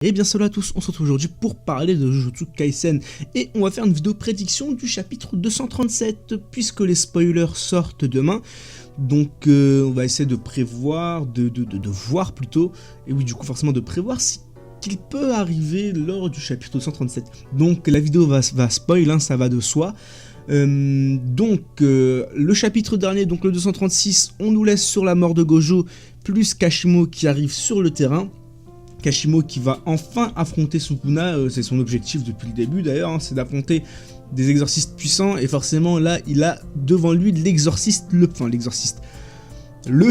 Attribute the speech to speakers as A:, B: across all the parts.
A: Et bien salut à tous, on se retrouve aujourd'hui pour parler de Jujutsu Kaisen et on va faire une vidéo prédiction du chapitre 237 puisque les spoilers sortent demain. Donc on va essayer de prévoir, de voir plutôt, et oui du coup forcément de prévoir ce qu'il peut arriver lors du chapitre 237. Donc la vidéo va spoil, hein, ça va de soi. Le chapitre dernier, donc le 236, on nous laisse sur la mort de Gojo plus Kashimo qui arrive sur le terrain. Kashimo qui va enfin affronter Sukuna, c'est son objectif depuis le début d'ailleurs, hein, c'est d'affronter des exorcistes puissants et forcément là il a devant lui le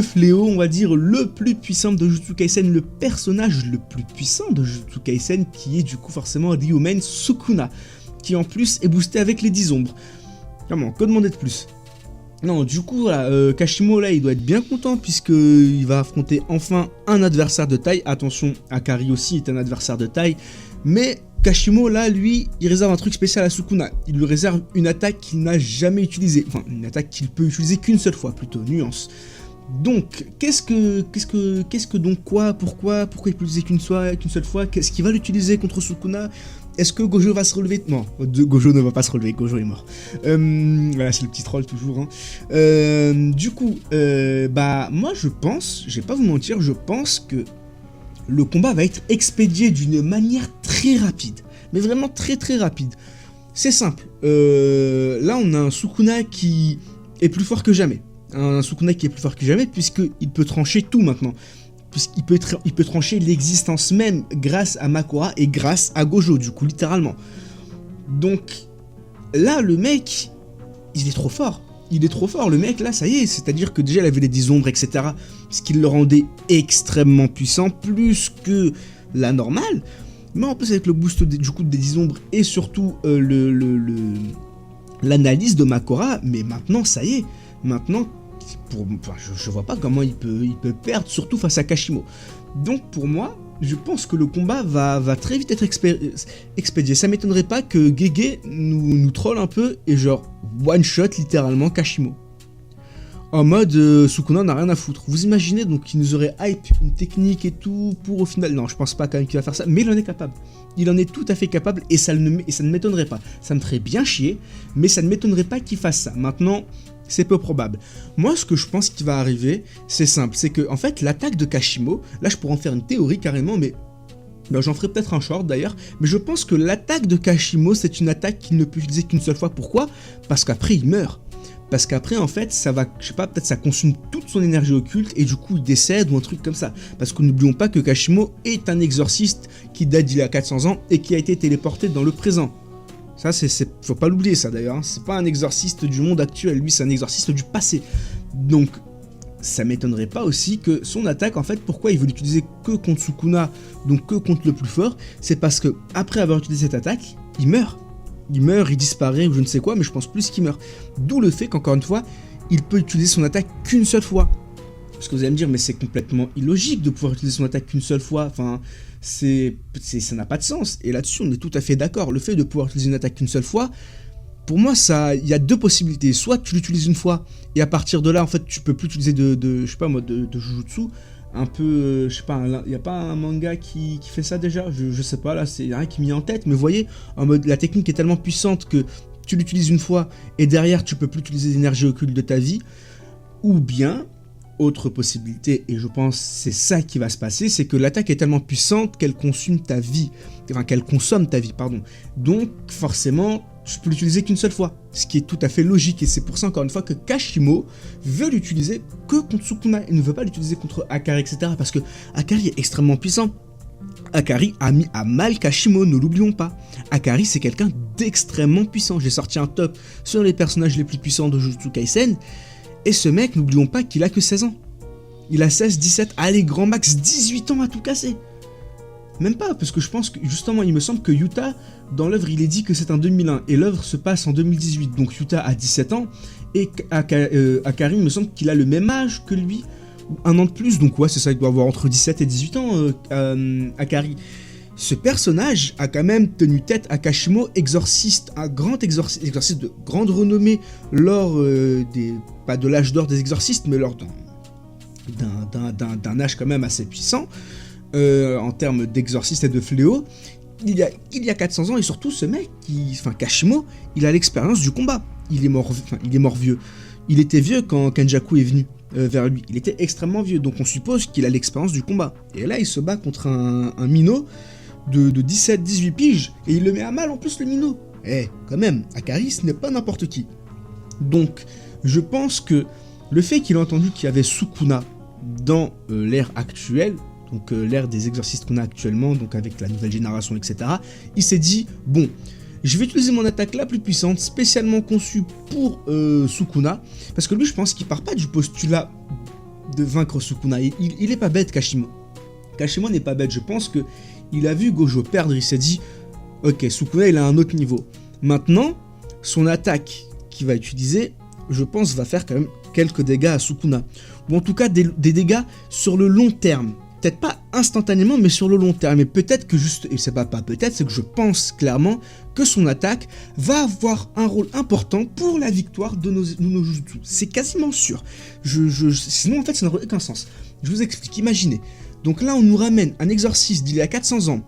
A: fléau, on va dire, le plus puissant de Jujutsu Kaisen, le personnage le plus puissant de Jujutsu Kaisen qui est du coup forcément Ryumen Sukuna, qui en plus est boosté avec les 10 ombres. Comment, que demander de plus? Non, du coup, voilà, Kashimo, là, il doit être bien content, puisqu'il va affronter enfin un adversaire de taille. Attention, Akari aussi est un adversaire de taille. Mais Kashimo, là, lui, il réserve un truc spécial à Sukuna. Il lui réserve une attaque qu'il n'a jamais utilisée. Enfin, une attaque qu'il peut utiliser qu'une seule fois, plutôt, nuance. Donc, pourquoi il peut l'utiliser qu'une seule fois? Qu'est-ce qu'il va l'utiliser contre Sukuna? Est-ce que Gojo va se relever? Non, Gojo ne va pas se relever, Gojo est mort. Voilà, c'est le petit troll toujours. Hein. Moi je pense, je vais pas vous mentir, je pense que le combat va être expédié d'une manière très rapide. Mais vraiment très rapide. C'est simple. Là on a un Sukuna qui est plus fort que jamais. Un Sukuna qui est plus fort que jamais puisqu'il peut trancher tout maintenant. Puisqu'il peut trancher l'existence même grâce à Makora et grâce à Gojo, du coup, littéralement. Donc, là, le mec, il est trop fort. Il est trop fort, le mec, là, ça y est. C'est-à-dire que déjà, il avait les 10 ombres, etc. Ce qui le rendait extrêmement puissant, plus que la normale. Mais en plus, avec le boost du coup des 10 ombres et surtout l'analyse de Makora, mais maintenant, ça y est. Maintenant, je vois pas comment il peut perdre, surtout face à Kashimo. Donc pour moi, je pense que le combat va très vite être expédié. Ça m'étonnerait pas que Gege nous troll un peu et genre one shot littéralement Kashimo. En mode Sukuna n'a rien à foutre. Vous imaginez donc qu'il nous aurait hype une technique et tout pour au final. Non, je pense pas quand même qu'il va faire ça, mais il en est capable. Il en est tout à fait capable et ça ne m'étonnerait pas. Ça me ferait bien chier, mais ça ne m'étonnerait pas qu'il fasse ça. Maintenant, c'est peu probable. Moi, ce que je pense qui va arriver, c'est simple. C'est que, en fait, l'attaque de Kashimo, là, je pourrais en faire une théorie carrément, mais j'en ferai peut-être un short d'ailleurs. Mais je pense que l'attaque de Kashimo, c'est une attaque qu'il ne peut utiliser qu'une seule fois. Pourquoi? Parce qu'après, il meurt. Parce qu'après, en fait, ça va, je sais pas, peut-être ça consomme toute son énergie occulte et du coup, il décède ou un truc comme ça. Parce que n'oublions pas que Kashimo est un exorciste qui date d'il y a 400 ans et qui a été téléporté dans le présent. Ça, faut pas l'oublier ça d'ailleurs, hein. C'est pas un exorciste du monde actuel, lui c'est un exorciste du passé. Donc, ça m'étonnerait pas aussi que son attaque, en fait, pourquoi il veut l'utiliser que contre Sukuna, donc que contre le plus fort, c'est parce que après avoir utilisé cette attaque, il meurt. Il meurt, il disparaît ou je ne sais quoi, mais je pense plus qu'il meurt. D'où le fait qu'encore une fois, il peut utiliser son attaque qu'une seule fois. Parce que vous allez me dire, mais c'est complètement illogique de pouvoir utiliser son attaque qu'une seule fois, enfin, ça n'a pas de sens. Et là-dessus, on est tout à fait d'accord. Le fait de pouvoir utiliser une attaque qu'une seule fois, pour moi, il y a deux possibilités. Soit tu l'utilises une fois, et à partir de là, en fait, tu peux plus utiliser de Jujutsu, un peu, je sais pas, il n'y a pas un manga qui fait ça déjà, je sais pas, là, c'est rien qui m'y est en tête, mais vous voyez, en mode, la technique est tellement puissante que tu l'utilises une fois, et derrière, tu peux plus utiliser l'énergie occulte de ta vie, ou bien... Autre possibilité, et je pense c'est ça qui va se passer, c'est que l'attaque est tellement puissante qu'elle consomme ta vie. Donc forcément, je peux l'utiliser qu'une seule fois. Ce qui est tout à fait logique, et c'est pour ça encore une fois que Kashimo veut l'utiliser que contre Sukuna. Il ne veut pas l'utiliser contre Akari, etc. Parce que Akari est extrêmement puissant. Akari a mis à mal Kashimo, ne l'oublions pas. Akari c'est quelqu'un d'extrêmement puissant. J'ai sorti un top sur les personnages les plus puissants de Jujutsu Kaisen. Et ce mec, n'oublions pas qu'il a que 16 ans. Il a 16, 17, allez, grand max 18 ans à tout casser. Même pas, parce que je pense que, justement, il me semble que Yuta, dans l'œuvre, il est dit que c'est en 2001, et l'œuvre se passe en 2018, donc Yuta a 17 ans, et Akari, il me semble qu'il a le même âge que lui, un an de plus, donc ouais, c'est ça, il doit avoir entre 17 et 18 ans, Akari. Ce personnage a quand même tenu tête à Kashimo, exorciste, un grand exorciste de grande renommée lors pas de l'âge d'or des exorcistes, mais lors d'un âge quand même assez puissant. en termes d'exorciste et de fléau, il y a 400 ans, et surtout ce mec, Kashimo, il a l'expérience du combat. Il est mort vieux. Il était vieux quand Kenjaku est venu vers lui. Il était extrêmement vieux, donc on suppose qu'il a l'expérience du combat. Et là, il se bat contre un minot de 17-18 piges, et il le met à mal en plus, le minot. Quand même, Akari, ce n'est pas n'importe qui. Donc, je pense que le fait qu'il a entendu qu'il y avait Sukuna dans l'ère actuelle, donc l'ère des exorcistes qu'on a actuellement, donc avec la nouvelle génération, etc., il s'est dit, bon, je vais utiliser mon attaque la plus puissante, spécialement conçue pour Sukuna, parce que lui, je pense qu'il part pas du postulat de vaincre Sukuna. Il est pas bête, Kashimo. Kashimo n'est pas bête, je pense que il a vu Gojo perdre, il s'est dit, ok, Sukuna, il a un autre niveau. Maintenant, son attaque qu'il va utiliser, je pense, va faire quand même quelques dégâts à Sukuna. Ou en tout cas, des dégâts sur le long terme. Peut-être pas instantanément, mais sur le long terme. Et peut-être que juste, et c'est pas peut-être, c'est que je pense clairement que son attaque va avoir un rôle important pour la victoire de nos jutsu. C'est quasiment sûr. Sinon, en fait, ça n'aurait aucun sens. Je vous explique, imaginez. Donc là, on nous ramène un exorciste d'il y a 400 ans.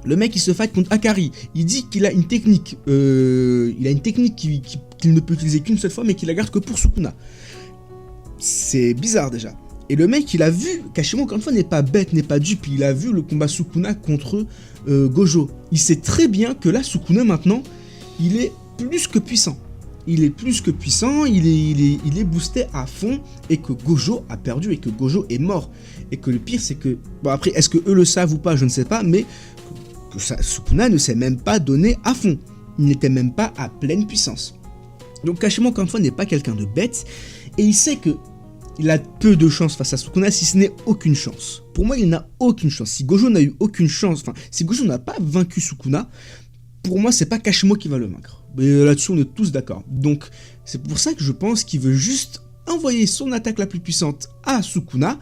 A: Le mec, il se fight contre Akari. Il dit qu'il a une technique. Qu'il ne peut utiliser qu'une seule fois, mais qu'il la garde que pour Sukuna. C'est bizarre déjà. Et le mec, il a vu, Kashimo, encore une fois, n'est pas bête, n'est pas dupe, il a vu le combat Sukuna contre Gojo. Il sait très bien que là, Sukuna, maintenant, il est plus que puissant. Il est plus que puissant, il est boosté à fond, et que Gojo a perdu, et que Gojo est mort. Et que le pire, c'est que... Bon, après, est-ce que eux le savent ou pas, je ne sais pas, mais que Sukuna ne s'est même pas donné à fond. Il n'était même pas à pleine puissance. Donc Kashimo, encore une fois, n'est pas quelqu'un de bête, et il sait que il a peu de chance face à Sukuna, si ce n'est aucune chance. Pour moi, il n'a aucune chance. Si Gojo n'a eu aucune chance, si Gojo n'a pas vaincu Sukuna, pour moi, c'est pas Kashimo qui va le vaincre. Mais là-dessus, on est tous d'accord. Donc, c'est pour ça que je pense qu'il veut juste envoyer son attaque la plus puissante à Sukuna.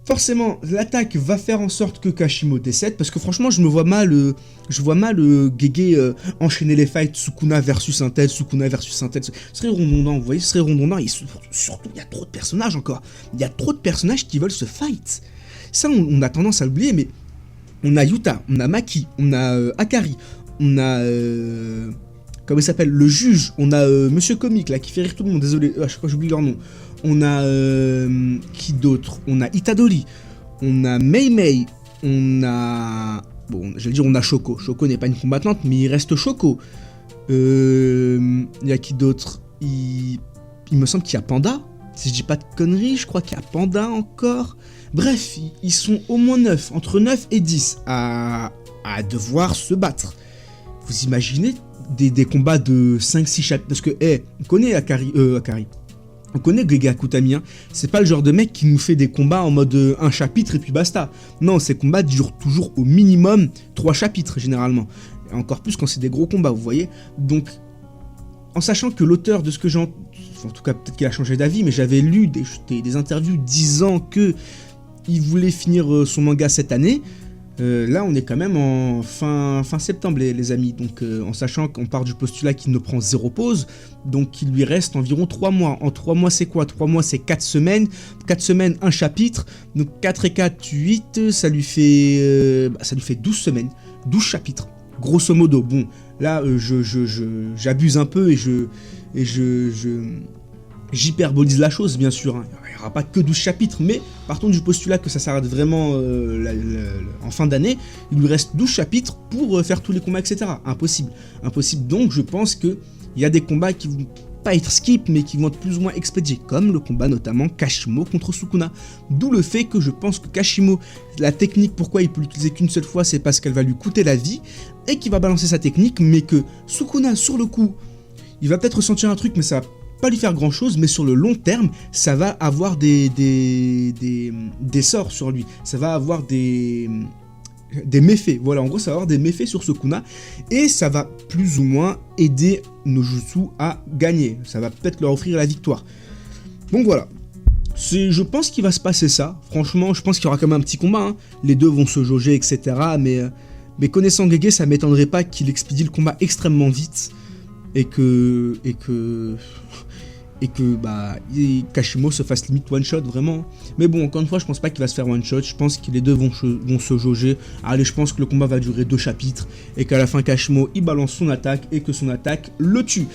A: Forcément, l'attaque va faire en sorte que Kashimo décède, parce que franchement, je vois mal Gege enchaîner les fights Sukuna versus un tel, Sukuna versus un tel. Ce serait redondant, vous voyez, ce serait redondant, et surtout, il y a trop de personnages encore. Il y a trop de personnages qui veulent se fight. Ça, on a tendance à l'oublier, mais on a Yuta, on a Maki, on a Akari, on a... comment il s'appelle, le juge, on a Monsieur Comique, là, qui fait rire tout le monde, désolé, à chaque fois j'oublie leur nom. On a qui d'autre? On a Itadori, on a Mei Mei, on a... Bon, j'allais dire on a Shoko. Shoko n'est pas une combattante, mais il reste Shoko. Il y a qui d'autre? Il me semble qu'il y a Panda. Si je dis pas de conneries, je crois qu'il y a Panda encore. Bref, ils sont au moins 9, entre 9 et 10 à devoir se battre. Vous imaginez des combats de 5-6 chapitres? Parce que, on connaît Akari. On connaît Gege Akutami, hein. C'est pas le genre de mec qui nous fait des combats en mode un chapitre et puis basta. Non, ces combats durent toujours au minimum 3 chapitres généralement. Et encore plus quand c'est des gros combats, vous voyez. Donc, en sachant que l'auteur de ce que j'ai... En tout cas, peut-être qu'il a changé d'avis, mais j'avais lu des interviews disant que il voulait finir son manga cette année. Là, on est quand même en fin septembre, les amis. Donc, en sachant qu'on part du postulat qu'il ne prend 0 pause, donc il lui reste environ 3 mois. En 3 mois, c'est quoi? 3 mois, c'est 4 semaines. 4 semaines, un chapitre. Donc, 4 et 4, 8, ça lui fait 12 semaines. 12 chapitres. Grosso modo. Bon, là, j'abuse un peu et j'hyperbolise la chose, bien sûr, hein. Il n'y aura pas que 12 chapitres, mais partons du postulat que ça s'arrête vraiment en fin d'année, il lui reste 12 chapitres pour faire tous les combats, etc. Impossible. Impossible, donc je pense qu'il y a des combats qui vont pas être skip, mais qui vont être plus ou moins expédiés, comme le combat notamment Kashimo contre Sukuna. D'où le fait que je pense que Kashimo, la technique, pourquoi il peut l'utiliser qu'une seule fois, c'est parce qu'elle va lui coûter la vie, et qu'il va balancer sa technique, mais que Sukuna, sur le coup, il va peut-être ressentir un truc, mais ça va pas lui faire grand chose, mais sur le long terme, ça va avoir des sorts sur lui, ça va avoir des méfaits, voilà, en gros ça va avoir des méfaits sur Sukuna, et ça va plus ou moins aider nos jutsu à gagner, ça va peut-être leur offrir la victoire. Donc voilà, je pense qu'il va se passer ça, franchement, je pense qu'il y aura quand même un petit combat, hein. Les deux vont se jauger, etc., mais connaissant Gege, ça m'étonnerait pas qu'il expédie le combat extrêmement vite, et que et que bah Kashimo se fasse limite one shot vraiment. Mais bon, encore une fois, je pense pas qu'il va se faire one shot, je pense que les deux vont se jauger. Allez, je pense que le combat va durer 2 chapitres et qu'à la fin Kashimo il balance son attaque et que son attaque le tue.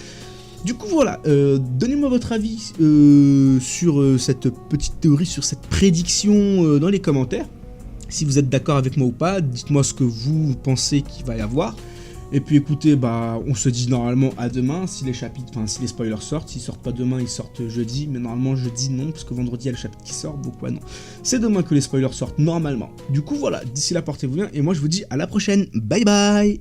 A: Du coup voilà, donnez-moi votre avis sur cette petite théorie, sur cette prédiction dans les commentaires. Si vous êtes d'accord avec moi ou pas, dites-moi ce que vous pensez qu'il va y avoir. Et puis écoutez, bah on se dit normalement à demain, si les chapitres, enfin si les spoilers sortent, s'ils sortent pas demain, ils sortent jeudi, mais normalement jeudi non, parce que vendredi il y a le chapitre qui sort, donc ouais non. C'est demain que les spoilers sortent normalement. Du coup voilà, d'ici là portez-vous bien, et moi je vous dis à la prochaine, bye bye.